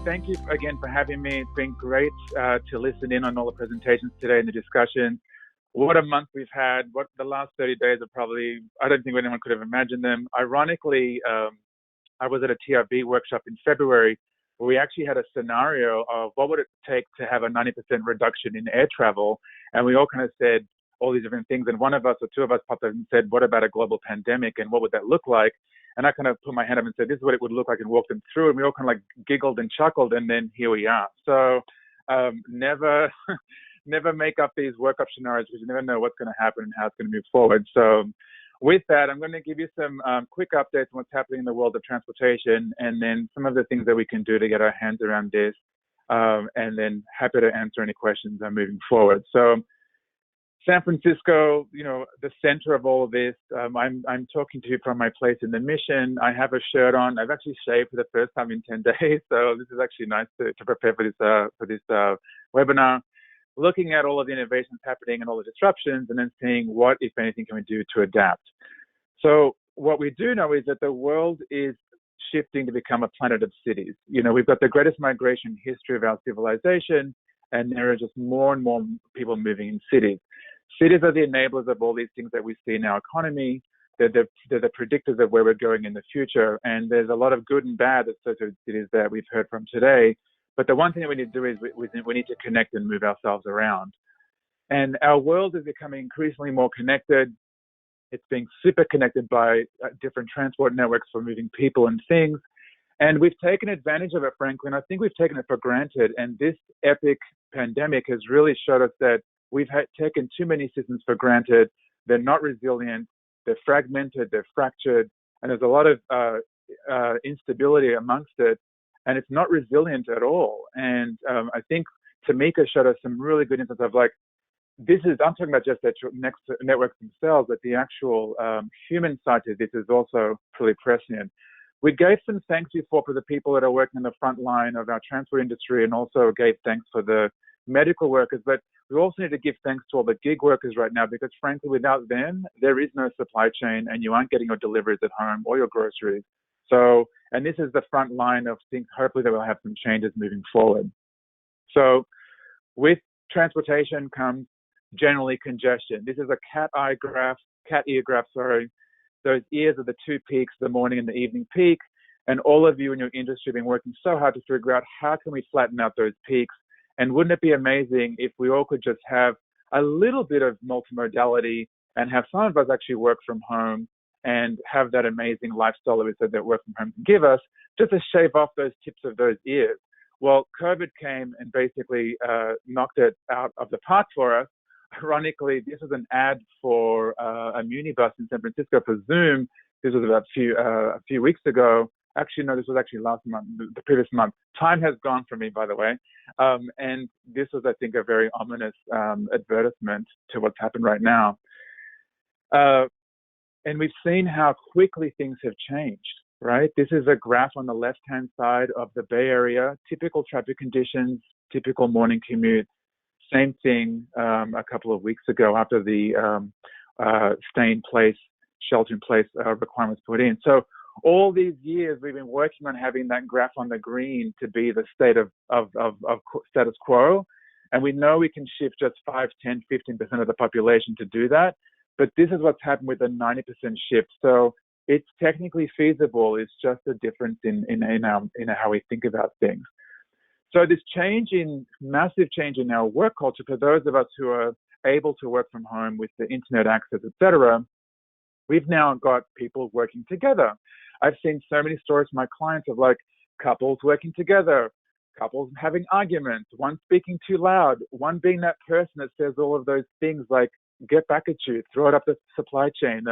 thank you again for having me. It's been great to listen in on all the presentations today and the discussion. What a month we've had. What the last 30 days are probably, I don't think anyone could have imagined them. Ironically, I was at a TRB workshop in February where we actually had a scenario of what would it take to have a 90% reduction in air travel. And we all kind of said all these different things. And one of us or two of us popped up and said, what about a global pandemic and what would that look like? And I kind of put my hand up and said, this is what it would look like, and walked them through. And we all kind of like giggled and chuckled. And then here we are. So never make up these workup scenarios because you never know what's going to happen and how it's going to move forward. So with that, I'm going to give you some quick updates on what's happening in the world of transportation, and then some of the things that we can do to get our hands around this. And then happy to answer any questions moving forward. So San Francisco, the center of all of this. I'm talking to you from my place in the Mission. I have a shirt on. I've actually shaved for the first time in 10 days, so this is actually nice to prepare for this webinar. Looking at all of the innovations happening and all the disruptions, and then seeing what, if anything, can we do to adapt. So what we do know is that the world is shifting to become a planet of cities. We've got the greatest migration history of our civilization, and there are just more and more people moving in cities. Cities are the enablers of all these things that we see in our economy. They're the predictors of where we're going in the future. And there's a lot of good and bad associated with cities that we've heard from today. But the one thing that we need to do is we need to connect and move ourselves around. And our world is becoming increasingly more connected. It's being super connected by different transport networks for moving people and things. And we've taken advantage of it, frankly, and I think we've taken it for granted. And this epic pandemic has really showed us that we've taken too many systems for granted. They're not resilient, they're fragmented, they're fractured, and there's a lot of instability amongst it, and it's not resilient at all. And I think Tamika showed us some really good instances of I'm talking about just the networks themselves, but the actual human side of this is also pretty prescient. We gave some thanks before for the people that are working on the front line of our transport industry, and also gave thanks for the medical workers, but we also need to give thanks to all the gig workers right now, because frankly, without them, there is no supply chain and you aren't getting your deliveries at home or your groceries. So, and this is the front line of things, hopefully that we'll have some changes moving forward. So with transportation comes generally congestion. This is a cat ear graph, Those ears are the two peaks, the morning and the evening peak. And all of you in your industry have been working so hard to figure out how can we flatten out those peaks. And wouldn't it be amazing if we all could just have a little bit of multimodality and have some of us actually work from home and have that amazing lifestyle that we said that work from home can give us, just to shave off those tips of those ears. Well, COVID came and basically knocked it out of the park for us. Ironically, this was an ad for a minibus in San Francisco for Zoom. This was about a few weeks ago. Actually, no, this was actually last month, the previous month. Time has gone for me, by the way. And this was, I think, a very ominous advertisement to what's happened right now. And we've seen how quickly things have changed, right? This is a graph on the left-hand side of the Bay Area, typical traffic conditions, typical morning commute. Same thing a couple of weeks ago after the shelter-in-place requirements put in. So all these years, we've been working on having that graph on the green to be the state of status quo. And we know we can shift just 5, 10, 15% of the population to do that. But this is what's happened with a 90% shift. So it's technically feasible. It's just a difference in how we think about things. So this massive change in our work culture, for those of us who are able to work from home with the internet access, et cetera, we've now got people working together. I've seen so many stories from my clients of couples working together, couples having arguments, one speaking too loud, one being that person that says all of those things like, get back at you, throw it up the supply chain,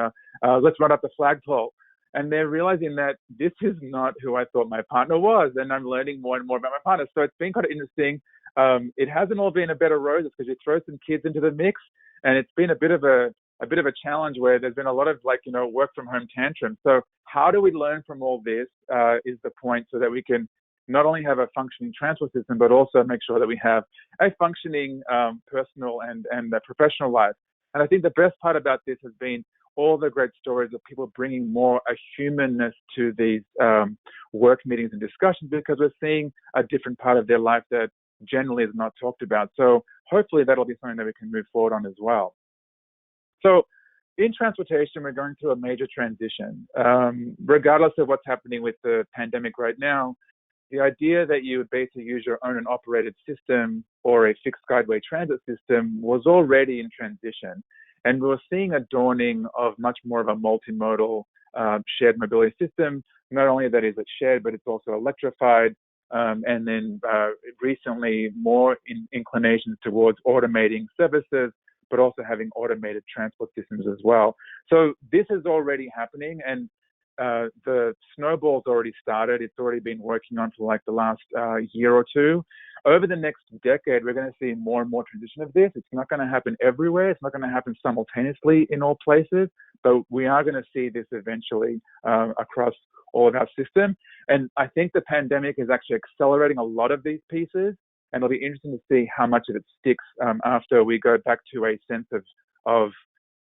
let's run up the flagpole. And they're realizing that this is not who I thought my partner was, and I'm learning more and more about my partner. So it's been kind of interesting. It hasn't all been a bed of roses, because you throw some kids into the mix, and it's been a bit of a challenge where there's been a lot of work from home tantrums. So how do we learn from all this is the point, so that we can not only have a functioning transport system, but also make sure that we have a functioning personal and professional life. And I think the best part about this has been all the great stories of people bringing more a humanness to these work meetings and discussions, because we're seeing a different part of their life that generally is not talked about. So hopefully that'll be something that we can move forward on as well. So in transportation, we're going through a major transition. Regardless of what's happening with the pandemic right now, the idea that you would basically use your own and operated system or a fixed guideway transit system was already in transition. And we were seeing a dawning of much more of a multimodal shared mobility system. Not only that is it shared, but it's also electrified. And then recently more inclinations towards automating services, but also having automated transport systems as well. So this is already happening, and the snowball's already started. It's already been working on for like the last year or two. Over the next decade, we're going to see more and more transition of this. It's not going to happen everywhere. It's not going to happen simultaneously in all places, but we are going to see this eventually across all of our system. And I think the pandemic is actually accelerating a lot of these pieces, and it'll be interesting to see how much of it sticks after we go back to a sense of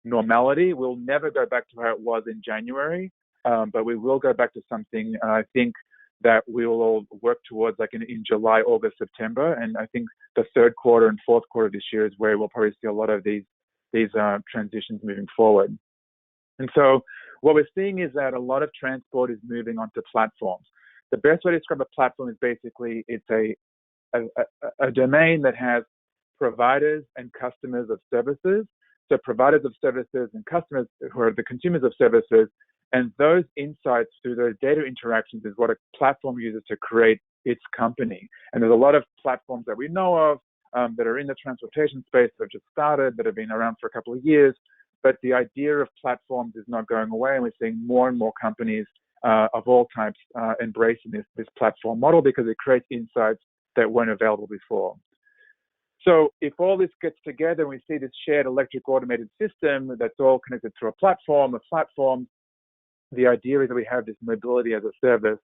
normality. We'll never go back to how it was in January, but we will go back to something, I think, that we will all work towards, like in July, August, September. And I think the third quarter and fourth quarter of this year is where we'll probably see a lot of these transitions moving forward. And so what we're seeing is that a lot of transport is moving onto platforms. The best way to describe a platform is basically it's a domain that has providers and customers of services. So providers of services and customers who are the consumers of services, and those insights through those data interactions is what a platform uses to create its company. And there's a lot of platforms that we know of that are in the transportation space that have just started, that have been around for a couple of years. But the idea of platforms is not going away, and we're seeing more and more companies of all types embracing this platform model because it creates insights that weren't available before. So if all this gets together and we see this shared electric automated system that's all connected through a platform, the idea is that we have this mobility as a service,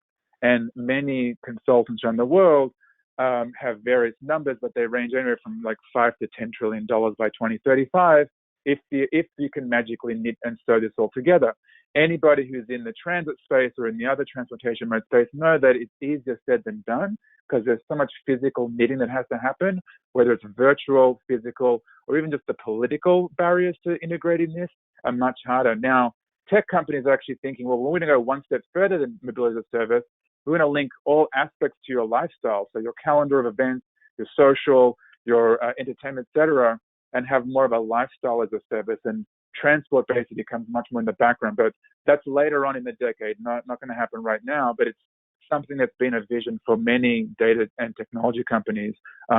and many consultants around the world have various numbers, but they range anywhere from like $5 to $10 trillion by 2035 if you can magically knit and sew this all together. Anybody who's in the transit space or in the other transportation mode space know that it's easier said than done, because there's so much physical knitting that has to happen, whether it's virtual, physical, or even just the political barriers to integrating this are much harder. Now, tech companies are actually thinking, well, we're going to go one step further than mobility as a service. We're going to link all aspects to your lifestyle, so your calendar of events, your social, your entertainment, etc., and have more of a lifestyle as a service. And transport basically becomes much more in the background, but that's later on in the decade, not going to happen right now, but it's something that's been a vision for many data and technology companies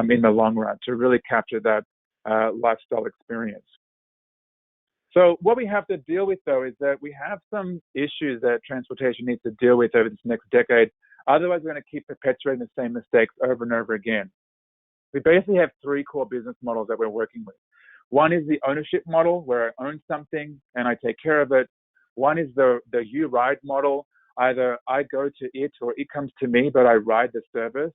in the long run to really capture that lifestyle experience. So what we have to deal with, though, is that we have some issues that transportation needs to deal with over this next decade. Otherwise, we're going to keep perpetuating the same mistakes over and over again. We basically have three core business models that we're working with. One is the ownership model, where I own something and I take care of it. One is the you ride model. Either I go to it or it comes to me, but I ride the service.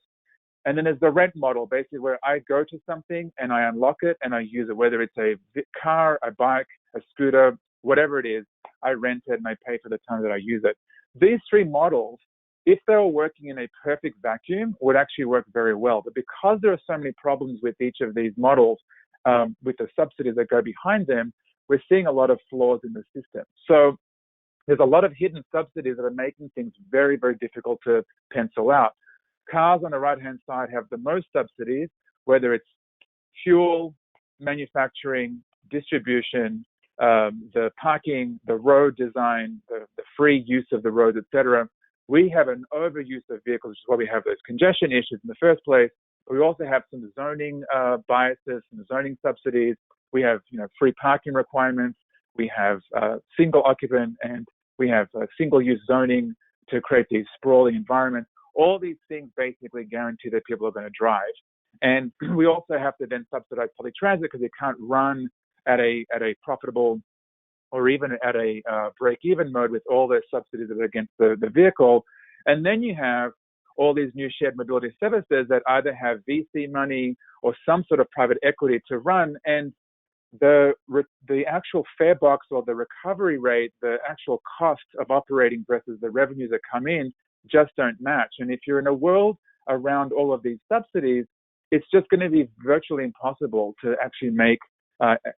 And then there's the rent model, basically where I go to something and I unlock it and I use it, whether it's a car, a bike, a scooter, whatever it is, I rent it and I pay for the time that I use it. These three models, if they were working in a perfect vacuum, would actually work very well. But because there are so many problems with each of these models, with the subsidies that go behind them, we're seeing a lot of flaws in the system. So there's a lot of hidden subsidies that are making things very, very difficult to pencil out. Cars on the right-hand side have the most subsidies, whether it's fuel, manufacturing, distribution, the parking, the road design, the free use of the roads, etc. We have an overuse of vehicles, which is why we have those congestion issues in the first place. But we also have some zoning biases, some zoning subsidies. We have, free parking requirements. We have single occupant, and we have single-use zoning to create these sprawling environments. All these things basically guarantee that people are going to drive. And we also have to then subsidize public transit because it can't run at a profitable or even at a break-even mode with all those subsidies that are against the vehicle. And then you have all these new shared mobility services that either have VC money or some sort of private equity to run. And the actual fare box or the recovery rate, the actual cost of operating versus the revenues that come in just don't match. And if you're in a world around all of these subsidies, it's just going to be virtually impossible to actually make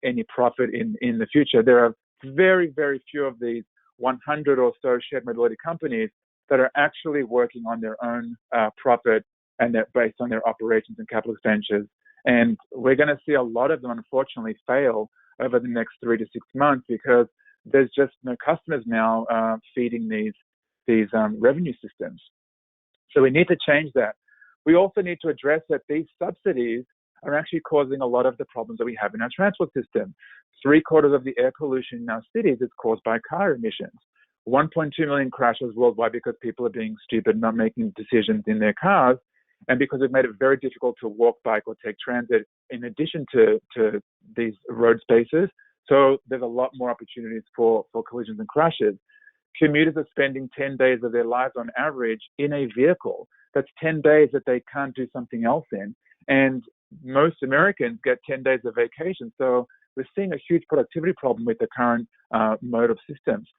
any profit in the future. There are very, very few of these 100 or so shared mobility companies that are actually working on their own profit, and they're based on their operations and capital expenditures. And we're going to see a lot of them, unfortunately, fail over the next 3 to 6 months because there's just no customers now feeding these revenue systems. So we need to change that. We also need to address that these subsidies are actually causing a lot of the problems that we have in our transport system. 3/4 of the air pollution in our cities is caused by car emissions. 1.2 million crashes worldwide because people are being stupid, not making decisions in their cars, and because we've made it very difficult to walk, bike, or take transit in addition to these road spaces. So there's a lot more opportunities for collisions and crashes. Commuters are spending 10 days of their lives on average in a vehicle. That's 10 days that they can't do something else in. And most Americans get 10 days of vacation. So we're seeing a huge productivity problem with the current mode of systems.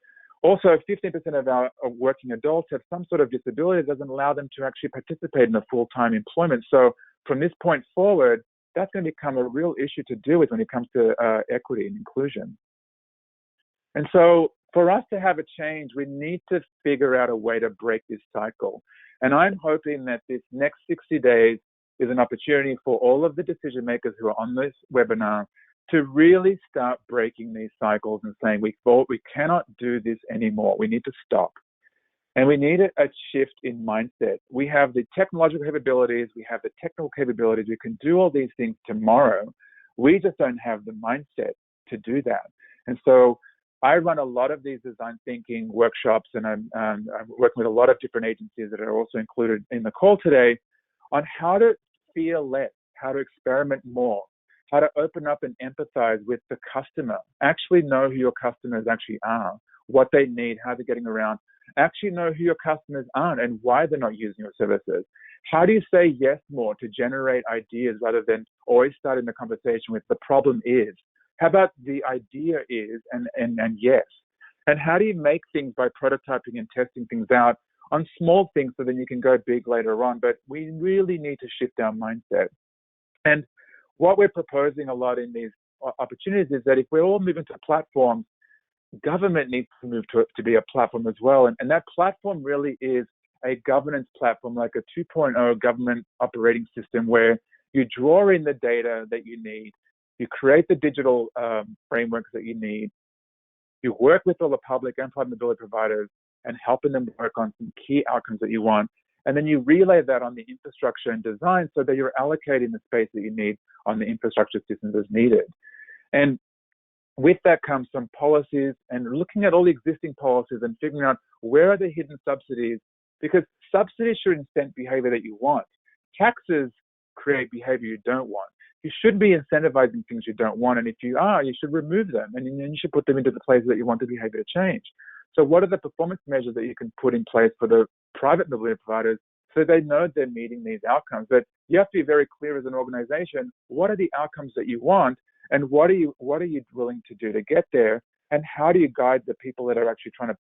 Also, 15% of our working adults have some sort of disability that doesn't allow them to actually participate in a full-time employment. So from this point forward, that's going to become a real issue to deal with when it comes to equity and inclusion. And so for us to have a change, we need to figure out a way to break this cycle. And I'm hoping that this next 60 days is an opportunity for all of the decision makers who are on this webinar to really start breaking these cycles and saying, we cannot do this anymore. We need to stop. And we need a shift in mindset. We have the technological capabilities. We have the technical capabilities. We can do all these things tomorrow. We just don't have the mindset to do that. And so I run a lot of these design thinking workshops, and I'm working with a lot of different agencies that are also included in the call today on how to fear less, how to experiment more, how to open up and empathize with the customer, actually know who your customers actually are, what they need, how they're getting around, actually know who your customers aren't and why they're not using your services. How do you say yes more to generate ideas rather than always starting the conversation with the problem is? How about the idea is and yes? And how do you make things by prototyping and testing things out on small things so then you can go big later on? But we really need to shift our mindset. And what we're proposing a lot in these opportunities is that if we're all moving to platforms, government needs to move to be a platform as well. And that platform really is a governance platform, like a 2.0 government operating system where you draw in the data that you need, you create the digital frameworks that you need, you work with all the public and private mobility providers and helping them work on some key outcomes that you want. And then you relay that on the infrastructure and design so that you're allocating the space that you need on the infrastructure systems as needed. And with that comes some policies and looking at all the existing policies and figuring out where are the hidden subsidies, because subsidies should incent behavior that you want. Taxes create behavior you don't want. You should be incentivizing things you don't want. And if you are, you should remove them and then you should put them into the places that you want the behavior to change. So what are the performance measures that you can put in place for the private mobility providers so they know they're meeting these outcomes? But you have to be very clear as an organization, what are the outcomes that you want and what are you willing to do to get there? And how do you guide the people that are actually trying to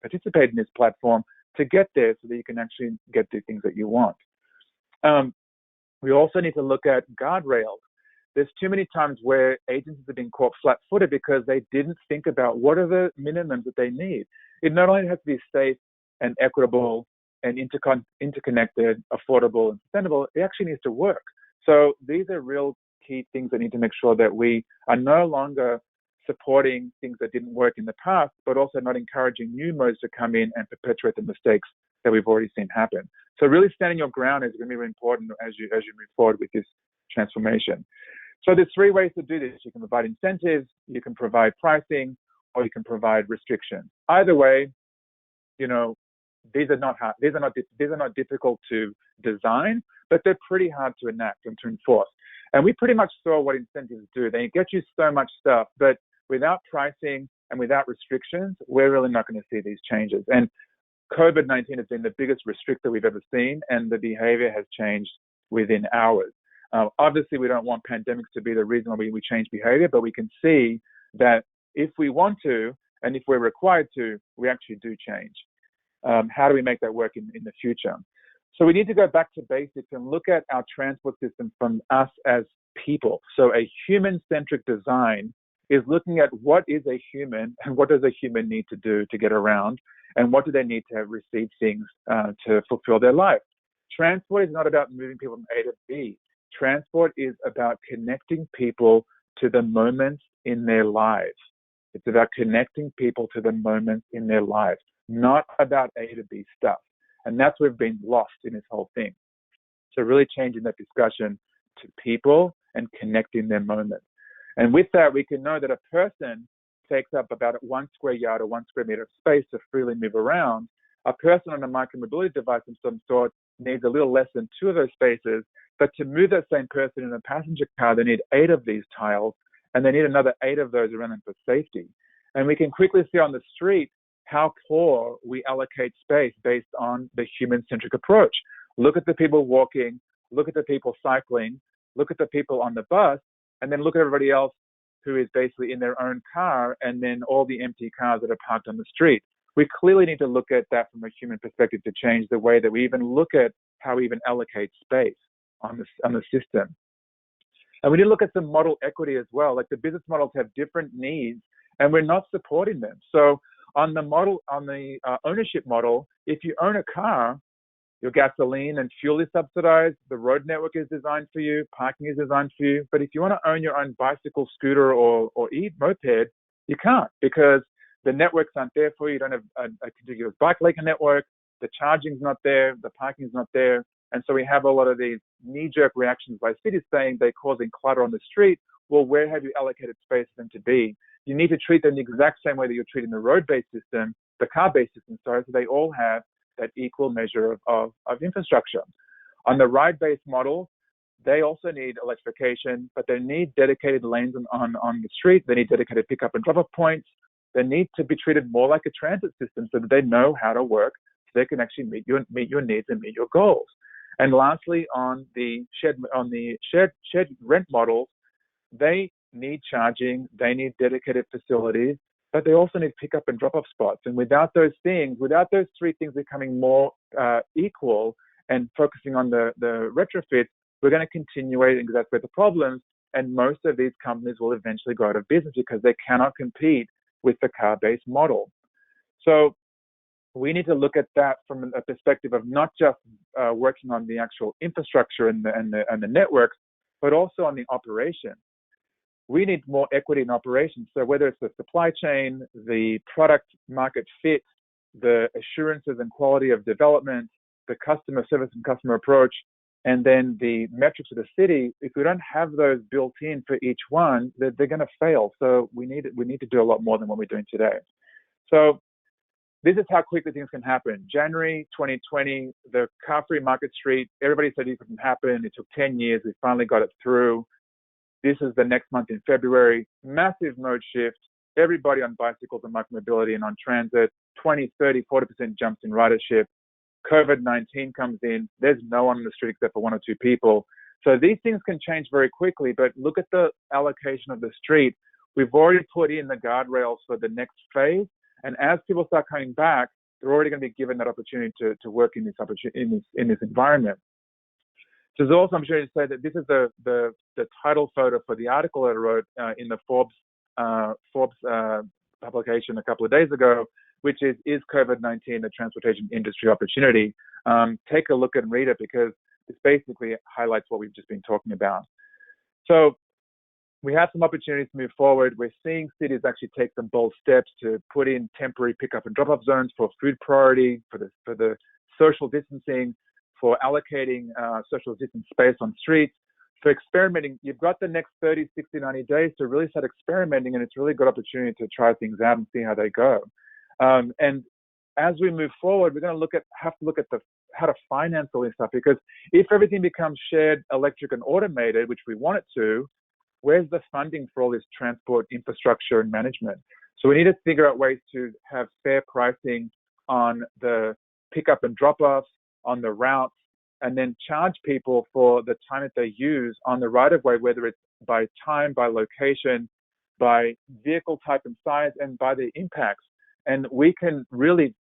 participate in this platform to get there so that you can actually get the things that you want? We also need to look at guardrails. There's too many times where agencies have been caught flat-footed because they didn't think about what are the minimums that they need. It not only has to be safe and equitable and interconnected, affordable and sustainable, it actually needs to work. So these are real key things that need to make sure that we are no longer supporting things that didn't work in the past, but also not encouraging new modes to come in and perpetuate the mistakes that we've already seen happen. So really standing your ground is going to be really important as you move forward with this transformation. So there's 3 ways to do this. You can provide incentives, you can provide pricing, or you can provide restrictions. Either way, these are not hard. These are not difficult to design, but they're pretty hard to enact and to enforce. And we pretty much saw what incentives do. They get you so much stuff, but without pricing and without restrictions, we're really not going to see these changes. And COVID-19 has been the biggest restrictor we've ever seen, and the behavior has changed within hours. Obviously, we don't want pandemics to be the reason why we change behavior, but we can see that if we want to, and if we're required to, we actually do change. How do we make that work in the future? So we need to go back to basics and look at our transport system from us as people. So a human-centric design is looking at what is a human and what does a human need to do to get around, and what do they need to receive things to fulfill their life. Transport is not about moving people from A to B. Transport is about connecting people to the moments in their lives. It's about connecting people to the moments in their lives, not about A to B stuff. And that's where we've been lost in this whole thing. So really changing that discussion to people and connecting their moments. And with that, we can know that a person takes up about 1 square yard or 1 square meter of space to freely move around. A person on a micromobility device of some sort needs a little less than 2 of those spaces, but to move that same person in a passenger car, they need 8 of these tiles, and they need another 8 of those around them for safety. And we can quickly see on the street how poor we allocate space based on the human-centric approach. Look at the people walking, look at the people cycling, look at the people on the bus, and then look at everybody else who is basically in their own car, and then all the empty cars that are parked on the street. We clearly need to look at that from a human perspective to change the way that we even look at how we even allocate space on the system. And we need to look at some model equity as well. Like the business models have different needs, and we're not supporting them. So on the ownership model, if you own a car, your gasoline and fuel is subsidized, the road network is designed for you, parking is designed for you. But if you want to own your own bicycle, scooter, or moped, you can't, because the networks aren't there for you. You don't have a contiguous bike lane network, the charging's not there, the parking's not there. And so we have a lot of these knee-jerk reactions by cities saying they're causing clutter on the street. Well, where have you allocated space for them to be? You need to treat them the exact same way that you're treating the road-based system, the car-based system, so they all have that equal measure of infrastructure. On the ride-based model, they also need electrification, but they need dedicated lanes on the street. They need dedicated pickup and drop-off points. They need to be treated more like a transit system so that they know how to work, so they can actually meet your needs and meet your goals. And lastly, on the shared rent models, they need charging, they need dedicated facilities, but they also need pickup and drop-off spots. And without those 3 things becoming more equal and focusing on the retrofits, we're going to continuate and exacerbate the problems. And most of these companies will eventually go out of business because they cannot compete with the car-based model. So we need to look at that from a perspective of not just working on the actual infrastructure and the networks, but also on the operation. We need more equity in operations. So whether it's the supply chain, the product market fit, the assurances and quality of development, the customer service and customer approach, and then the metrics of the city, if we don't have those built in for each one, they're going to fail. So we need to do a lot more than what we're doing today. So this is how quickly things can happen. January 2020, the car-free market street, everybody said it couldn't happen. It took 10 years. We finally got it through. This is the next month in February. Massive mode shift. Everybody on bicycles and micromobility and on transit. 20, 30, 40% jumps in ridership. COVID-19 comes in. There's no one on the street except for 1 or 2 people. So these things can change very quickly, but look at the allocation of the street. We've already put in the guardrails for the next phase. And as people start coming back, they're already going to be given that opportunity to work in this environment. So there's also an opportunity to say that this is the title photo for the article that I wrote in the Forbes publication a couple of days ago, which is COVID-19 a transportation industry opportunity? Take a look and read it, because it basically highlights what we've just been talking about. So we have some opportunities to move forward. We're seeing cities actually take some bold steps to put in temporary pickup and drop-off zones for food priority, for the social distancing, for allocating social distance space on streets, for experimenting. You've got the next 30, 60, 90 days to really start experimenting, and it's really a good opportunity to try things out and see how they go. And as we move forward, we're going to have to look at how to finance all this stuff, because if everything becomes shared, electric, and automated, which we want it to, where's the funding for all this transport infrastructure and management? So we need to figure out ways to have fair pricing on the pickup and drop-offs, on the routes, and then charge people for the time that they use on the right of way, whether it's by time, by location, by vehicle type and size, and by the impacts. And we can really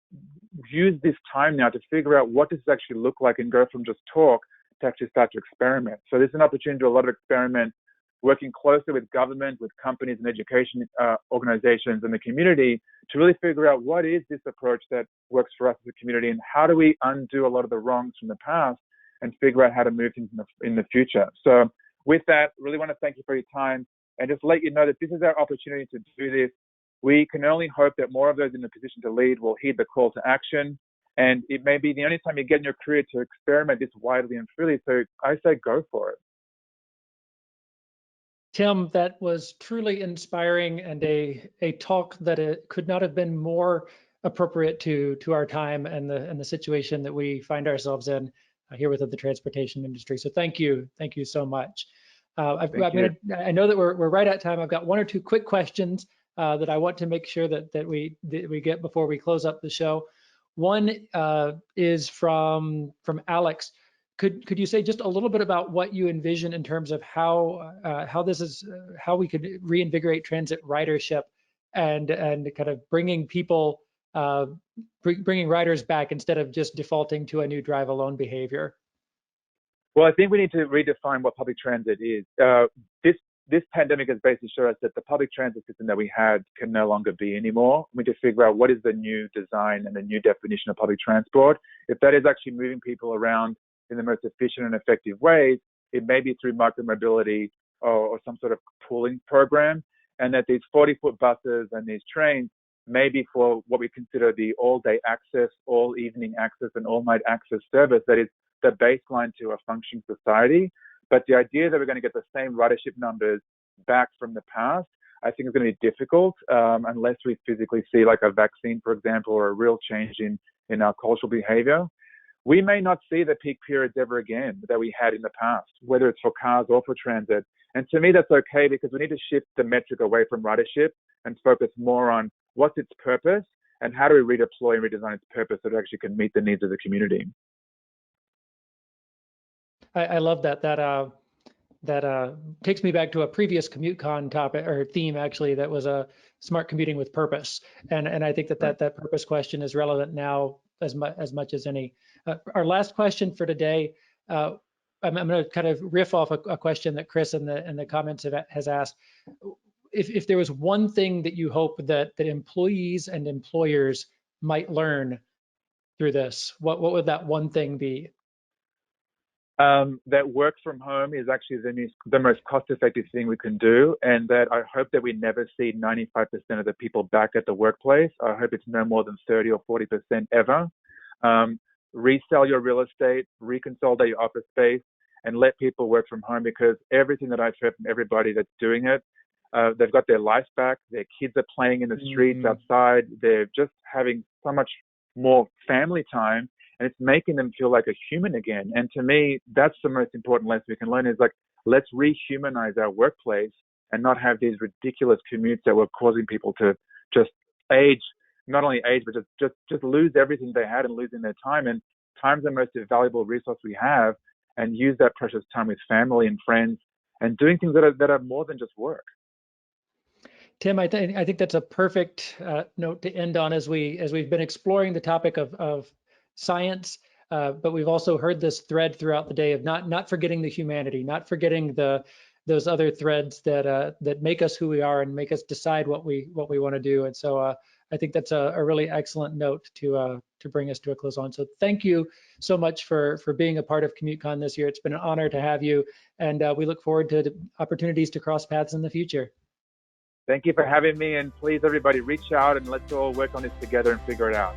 use this time now to figure out what does this actually look like and go from just talk to actually start to experiment. So there's an opportunity to do a lot of experiment, working closely with government, with companies and education organizations and the community to really figure out what is this approach that works for us as a community, and how do we undo a lot of the wrongs from the past and figure out how to move things in the future. So with that, really want to thank you for your time and just let you know that this is our opportunity to do this. We can only hope that more of those in a position to lead will heed the call to action. And it may be the only time you get in your career to experiment this widely and freely. So I say go for it. Tim, that was truly inspiring, and a talk that it could not have been more appropriate to our time and the situation that we find ourselves in here within the transportation industry. So thank you so much. I know that we're right at time. I've got one or two quick questions that I want to make sure that we get before we close up the show. One is from Alex. Could you say just a little bit about what you envision in terms of how we could reinvigorate transit ridership and kind of bringing people bringing riders back instead of just defaulting to a new drive alone behavior? Well, I think we need to redefine what public transit is. This pandemic has basically shown us that the public transit system that we had can no longer be anymore. We need to figure out what is the new design and the new definition of public transport. If that is actually moving people around in the most efficient and effective ways, it may be through micromobility or some sort of pooling program, and that these 40-foot buses and these trains may be for what we consider the all-day access, all-evening access, and all-night access service that is the baseline to a functioning society. But the idea that we're going to get the same ridership numbers back from the past, I think is going to be difficult unless we physically see like a vaccine, for example, or a real change in our cultural behavior. We may not see the peak periods ever again that we had in the past, whether it's for cars or for transit. And to me, that's okay, because we need to shift the metric away from ridership and focus more on what's its purpose and how do we redeploy and redesign its purpose so that it actually can meet the needs of the community. I love that. That takes me back to a previous CommuteCon topic or theme, actually, that was a smart commuting with purpose. And I think that purpose question is relevant now as much as any. Our last question for today, I'm going to kind of riff off a question that Chris in the comments has asked. If there was one thing that you hope that employees and employers might learn through this, what would that one thing be? That work from home is actually the most cost-effective thing we can do, and that I hope that we never see 95% of the people back at the workplace. I hope it's no more than 30 or 40% ever. Resell your real estate, reconsolidate your office space, and let people work from home, because everything that I've heard from everybody that's doing it, they've got their life back. Their kids are playing in the streets outside. They're just having so much more family time, and it's making them feel like a human again. And to me, that's the most important lesson we can learn, is like, let's rehumanize our workplace and not have these ridiculous commutes that were causing people to just age, not only age, but just lose everything they had and losing their time. And time's the most valuable resource we have, and use that precious time with family and friends and doing things that are more than just work. Tim, I think that's a perfect note to end on as we've been exploring the topic of science, but we've also heard this thread throughout the day of not forgetting the humanity, not forgetting those other threads that make us who we are and make us decide what we want to do. And so I think that's a really excellent note to bring us to a close on. So thank you so much for being a part of CommuteCon this year. It's been an honor to have you, and we look forward to opportunities to cross paths in the future. Thank you for having me, and please, everybody, reach out and let's all work on this together and figure it out.